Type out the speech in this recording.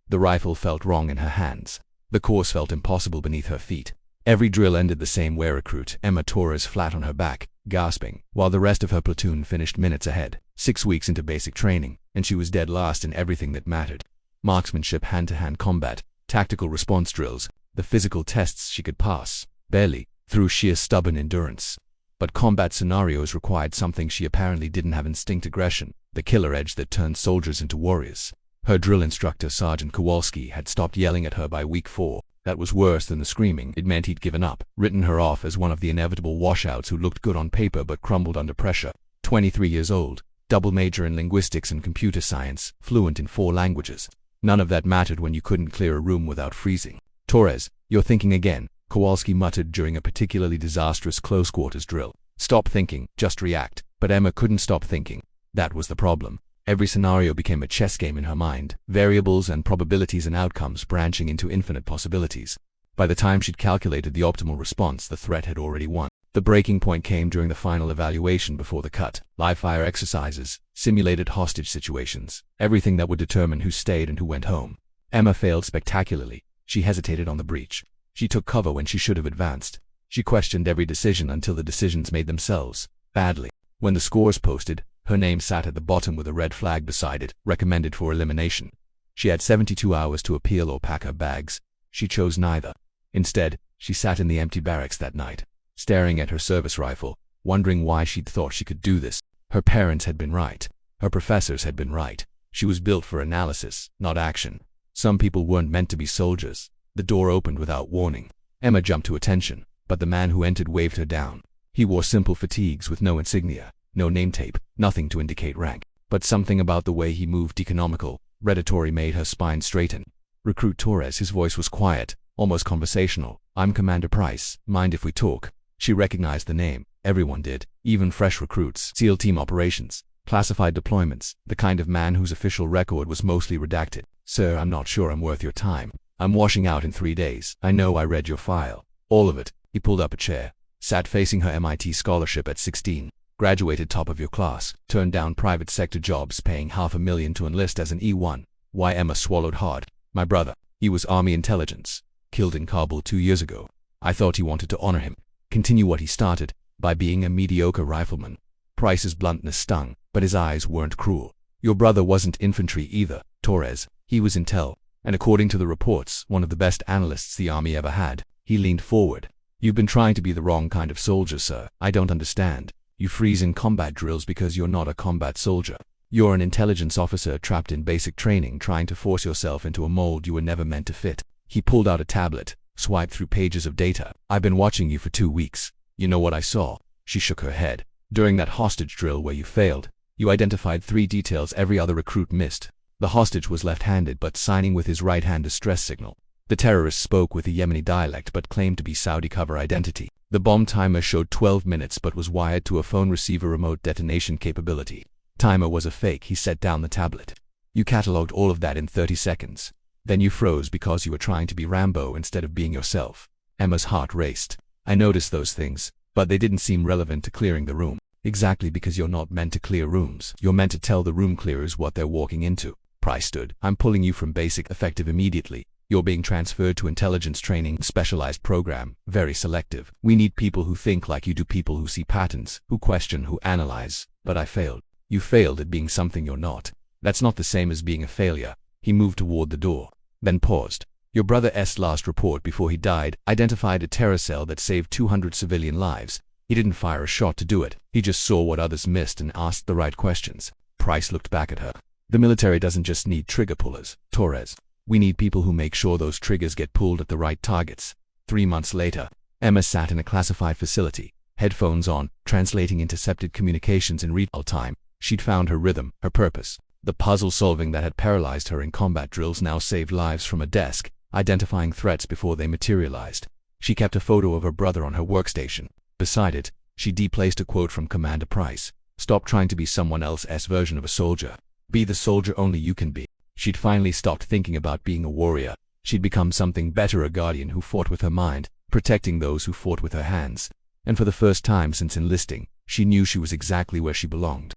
The rifle felt wrong in her hands. The course felt impossible beneath her feet. Every drill ended the same way. Recruit Emma Torres flat on her back, gasping, while the rest of her platoon finished minutes ahead. 6 weeks into basic training, and she was dead last in everything that mattered. Marksmanship, hand-to-hand combat, tactical response drills, the physical tests she could pass, barely, through sheer stubborn endurance. But combat scenarios required something she apparently didn't have: instinct, aggression, the killer edge that turned soldiers into warriors. Her drill instructor, Sergeant Kowalski, had stopped yelling at her by week 4. That was worse than the screaming. It meant he'd given up, written her off as one of the inevitable washouts who looked good on paper but crumbled under pressure. 23 years old, double major in linguistics and computer science, fluent in 4 languages. None of that mattered when you couldn't clear a room without freezing. "Torres, you're thinking again," Kowalski muttered during a particularly disastrous close-quarters drill. "Stop thinking, just react." But Emma couldn't stop thinking. That was the problem. Every scenario became a chess game in her mind, variables and probabilities and outcomes branching into infinite possibilities. By the time she'd calculated the optimal response, the threat had already won. The breaking point came during the final evaluation before the cut. Live-fire exercises, simulated hostage situations, everything that would determine who stayed and who went home. Emma failed spectacularly. She hesitated on the breach. She took cover when she should have advanced. She questioned every decision until the decisions made themselves badly. When the scores posted, her name sat at the bottom with a red flag beside it, recommended for elimination. She had 72 hours to appeal or pack her bags. She chose neither. Instead, she sat in the empty barracks that night, staring at her service rifle, wondering why she'd thought she could do this. Her parents had been right. Her professors had been right. She was built for analysis, not action. Some people weren't meant to be soldiers. The door opened without warning. Emma jumped to attention, but the man who entered waved her down. He wore simple fatigues with no insignia, no name tape, nothing to indicate rank. But something about the way he moved, economical, predatory, made her spine straighten. "Recruit Torres," his voice was quiet, almost conversational. "I'm Commander Price. Mind if we talk?" She recognized the name. Everyone did, even fresh recruits. SEAL team operations, classified deployments, the kind of man whose official record was mostly redacted. "Sir, I'm not sure I'm worth your time. I'm washing out in 3 days. I know I read your file. All of it." He pulled up a chair, sat facing her. "MIT scholarship at 16. Graduated top of your class. Turned down private sector jobs paying $500,000 to enlist as an E1. Why?" Emma swallowed hard. "My brother. He was Army intelligence. Killed in Kabul 2 years ago. I thought you wanted to honor him. Continue what he started, by being a mediocre rifleman." Price's bluntness stung, but his eyes weren't cruel. "Your brother wasn't infantry either, Torres. He was intel, and according to the reports, one of the best analysts the Army ever had." He leaned forward. "You've been trying to be the wrong kind of soldier, sir. I don't understand. You freeze in combat drills because you're not a combat soldier. You're an intelligence officer trapped in basic training, trying to force yourself into a mold you were never meant to fit." He pulled out a tablet, swiped through pages of data. "I've been watching you for 2 weeks. You know what I saw?" She shook her head. "During that hostage drill where you failed, you identified 3 details every other recruit missed. The hostage was left-handed but signing with his right hand a stress signal. The terrorist spoke with a Yemeni dialect but claimed to be Saudi cover identity. The bomb timer showed 12 minutes but was wired to a phone receiver remote detonation capability. Timer was a fake." He set down the tablet. "You cataloged all of that in 30 seconds. Then you froze because you were trying to be Rambo instead of being yourself." Emma's heart raced. "I noticed those things, but they didn't seem relevant to clearing the room." "Exactly, because you're not meant to clear rooms. You're meant to tell the room clearers what they're walking into." Price stood. "I'm pulling you from basic, effective immediately. You're being transferred to intelligence training, specialized program, very selective. We need people who think like you do, people who see patterns, who question, who analyze." "But I failed." "You failed at being something you're not. That's not the same as being a failure." He moved toward the door, then paused. "Your brother's last report before he died identified a terror cell that saved 200 civilian lives. He didn't fire a shot to do it. He just saw what others missed and asked the right questions." Price looked back at her. "The military doesn't just need trigger pullers, Torres. We need people who make sure those triggers get pulled at the right targets." 3 months later, Emma sat in a classified facility, headphones on, translating intercepted communications in real time. She'd found her rhythm, her purpose. The puzzle solving that had paralyzed her in combat drills now saved lives from a desk, identifying threats before they materialized. She kept a photo of her brother on her workstation. Beside it, she deplaced a quote from Commander Price. "Stop trying to be someone else's version of a soldier. Be the soldier only you can be." She'd finally stopped thinking about being a warrior. She'd become something better, a guardian who fought with her mind, protecting those who fought with her hands. And for the first time since enlisting, she knew she was exactly where she belonged.